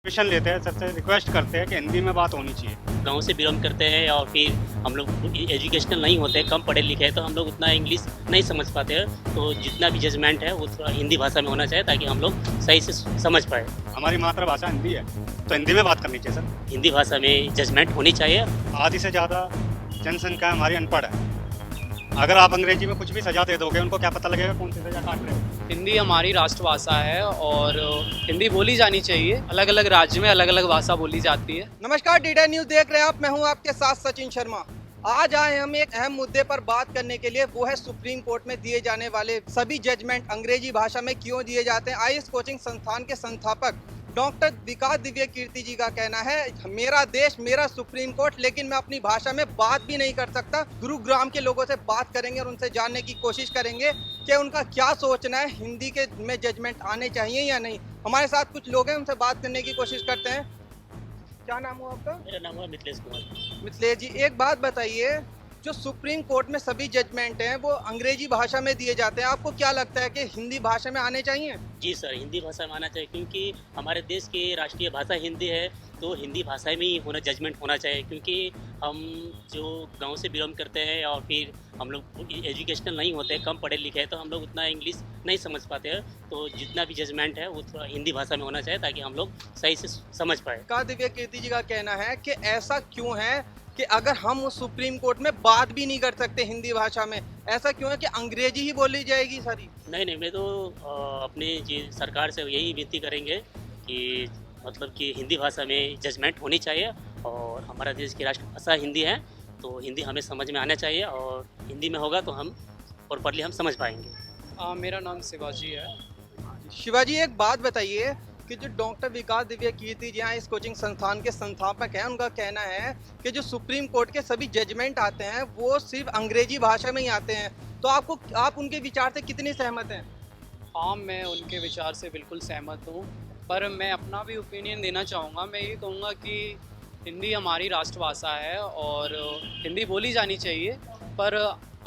Permission लेते हैं, सबसे रिक्वेस्ट करते हैं कि हिंदी में बात होनी चाहिए। गांव से बिलोंग करते हैं और फिर हम लोग एजुकेशनल नहीं होते, कम पढ़े लिखे हैं, तो हम लोग उतना इंग्लिश नहीं समझ पाते हैं। तो जितना भी जजमेंट है वो थोड़ा हिंदी भाषा में होना चाहिए ताकि हम लोग सही से समझ पाए। हमारी मातृभाषा हिंदी है तो हिंदी में बात करनी चाहिए सर। हिंदी भाषा में जजमेंट होनी चाहिए। आधी से ज़्यादा जनसंख्या हमारी अनपढ़ है। अगर आप अंग्रेजी में कुछ भी सजा दे दोगे, उनको क्या पता लगेगा कौन सी सजा काट रहे हो। हिंदी हमारी राष्ट्रभाषा है और हिंदी बोली जानी चाहिए। अलग अलग राज्य में अलग अलग भाषा बोली जाती है। नमस्कार, डीडा न्यूज देख रहे हैं आप। मैं हूं आपके साथ सचिन शर्मा। आज आए हम एक अहम मुद्दे पर बात करने के लिए, वो है सुप्रीम कोर्ट में दिए जाने वाले सभी जजमेंट अंग्रेजी भाषा में क्यों दिए जाते हैं। आईएएस कोचिंग संस्थान के संस्थापक डॉक्टर विकास दिव्य कीर्ति जी का कहना है, मेरा देश मेरा सुप्रीम कोर्ट, लेकिन मैं अपनी भाषा में बात भी नहीं कर सकता। गुरुग्राम के लोगों से बात करेंगे और उनसे जानने की कोशिश करेंगे कि उनका क्या सोचना है, हिंदी के में जजमेंट आने चाहिए या नहीं। हमारे साथ कुछ लोग हैं, उनसे बात करने की कोशिश करते हैं। क्या नाम हुआ आपका? मेरा नाम है मिथिलेश कुमार। मिथिलेश जी, एक बात बताइए, जो सुप्रीम कोर्ट में सभी जजमेंट हैं वो अंग्रेजी भाषा में दिए जाते हैं, आपको क्या लगता है कि हिंदी भाषा में आने चाहिए? जी सर, हिंदी भाषा में आना चाहिए क्योंकि हमारे देश की राष्ट्रीय भाषा हिंदी है। तो हिंदी भाषा में ही होना जजमेंट होना चाहिए क्योंकि हम जो गांव से बिलोंग करते हैं और फिर हम लोग एजुकेशनल नहीं होते, कम पढ़े लिखे हैं, तो हम लोग उतना इंग्लिश नहीं समझ पाते हैं। तो जितना भी जजमेंट है वो थोड़ा हिंदी भाषा में होना चाहिए ताकि हम लोग सही से समझ पाए। का दिव्य कीर्ति जी का कहना है कि ऐसा क्यों है कि अगर हम उस सुप्रीम कोर्ट में बात भी नहीं कर सकते हिंदी भाषा में, ऐसा क्यों है कि अंग्रेजी ही बोली जाएगी सारी? नहीं, मैं तो अपनी जी सरकार से यही विनती करेंगे कि मतलब कि हिंदी भाषा में जजमेंट होनी चाहिए और हमारा देश की राष्ट्रभाषा हिंदी है। तो हिंदी हमें समझ में आना चाहिए और हिंदी में होगा तो हम प्रॉपरली हम समझ पाएंगे। मेरा नाम शिवाजी है। शिवाजी, एक बात बताइए कि जो डॉक्टर विकास दिव्य कीर्ति जी हैं, इस कोचिंग संस्थान के संस्थापक हैं, उनका कहना है कि जो सुप्रीम कोर्ट के सभी जजमेंट आते हैं वो सिर्फ अंग्रेजी भाषा में ही आते हैं। तो आप उनके विचार से कितनी सहमत हैं? हाँ, मैं उनके विचार से बिल्कुल सहमत हूँ, पर मैं अपना भी ओपिनियन देना चाहूँगा। मैं ये कहूँगा कि हिंदी हमारी राष्ट्रभाषा है और हिंदी बोली जानी चाहिए। पर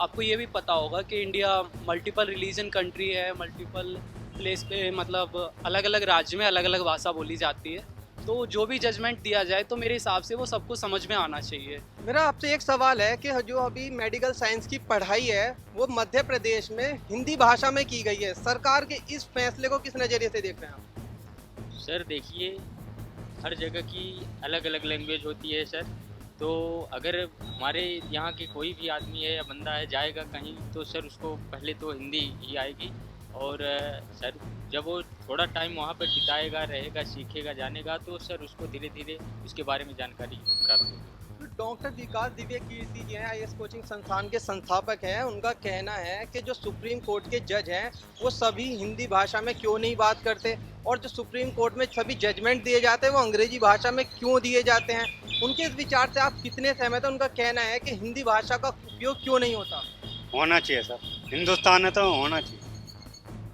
आपको ये भी पता होगा कि इंडिया मल्टीपल रिलीजन कंट्री है, मल्टीपल प्लेस पे मतलब अलग अलग राज्य में अलग अलग भाषा बोली जाती है। तो जो भी जजमेंट दिया जाए तो मेरे हिसाब से वो सबको समझ में आना चाहिए। मेरा आपसे एक सवाल है कि जो अभी मेडिकल साइंस की पढ़ाई है वो मध्य प्रदेश में हिंदी भाषा में की गई है। सरकार के इस फैसले को किस नज़रिए से देख रहे हैं आप? सर देखिए, हर जगह की अलग अलग लैंग्वेज होती है सर। तो अगर हमारे यहाँ के कोई भी आदमी है या बंदा है जाएगा कहीं, तो सर उसको पहले तो हिंदी ही आएगी और सर जब वो थोड़ा टाइम वहाँ पर बिताएगा, रहेगा, सीखेगा, जानेगा, तो सर उसको धीरे धीरे उसके बारे में जानकारी प्राप्त होगी। तो डॉक्टर विकास दिव्य कीर्ति जी हैं, आईएएस कोचिंग संस्थान के संस्थापक हैं, उनका कहना है कि जो सुप्रीम कोर्ट के जज हैं वो सभी हिंदी भाषा में क्यों नहीं बात करते, और जो सुप्रीम कोर्ट में सभी जजमेंट दिए जाते हैं वो अंग्रेजी भाषा में क्यों दिए जाते हैं। उनके इस विचार से आप कितने सहमत हैं? उनका कहना है कि हिंदी भाषा का उपयोग क्यों नहीं होता? होना चाहिए सर, हिंदुस्तान है तो होना चाहिए।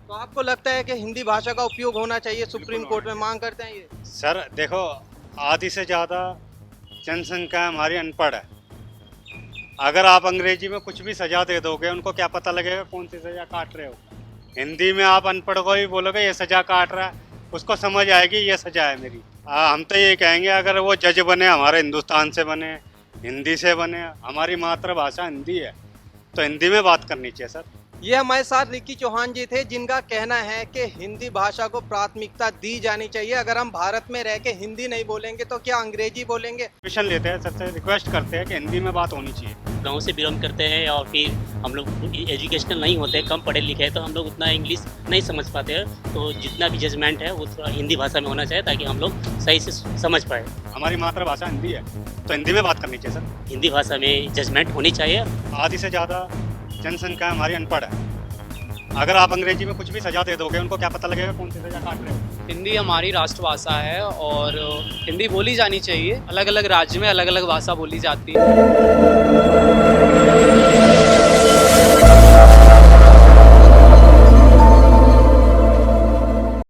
तो आपको लगता है कि हिंदी भाषा का उपयोग होना चाहिए, सुप्रीम कोर्ट में मांग करते हैं ये? सर देखो, आधी से ज़्यादा जनसंख्या हमारी अनपढ़ है। अगर आप अंग्रेजी में कुछ भी सजा दे दोगे, उनको क्या पता लगेगा कौन सी सजा काट रहे हो। हिंदी में आप अनपढ़ को ही बोलोगे ये सजा काट रहा है, उसको समझ आएगी ये सजा है मेरी। हम तो ये कहेंगे अगर वो जज बने हमारे हिंदुस्तान से बने, हिंदी से बने, हमारी मातृभाषा हिंदी है तो हिंदी में बात करनी चाहिए सर। ये हमारे साथ रिकी चौहान जी थे, जिनका कहना है कि हिंदी भाषा को प्राथमिकता दी जानी चाहिए। अगर हम भारत में रह के हिंदी नहीं बोलेंगे तो क्या अंग्रेजी बोलेंगे? परमिशन लेते हैं, सबसे रिक्वेस्ट करते हैं कि हिंदी में बात होनी चाहिए। गांव से बिलोंग करते हैं और फिर हम लोग एजुकेशनल नहीं होते, कम पढ़े लिखे हैं, तो हम लोग उतना इंग्लिश नहीं समझ पाते हैं। तो जितना भी जजमेंट है वो थोड़ा हिंदी भाषा में होना चाहिए ताकि हम लोग सही से समझ पाए। हमारी मातृभाषा हिंदी है तो हिंदी में बात करनी चाहिए सर। हिंदी भाषा में जजमेंट होनी चाहिए। आधी से ज़्यादा जनसंख्या हमारी अनपढ़ है। अगर आप अंग्रेजी में कुछ भी सजा दे दोगे, उनको क्या पता लगेगा कौन सी सजा काट रहे हो। हिंदी हमारी राष्ट्रभाषा है और हिंदी बोली जानी चाहिए। अलग अलग राज्य में अलग अलग भाषा बोली जाती है।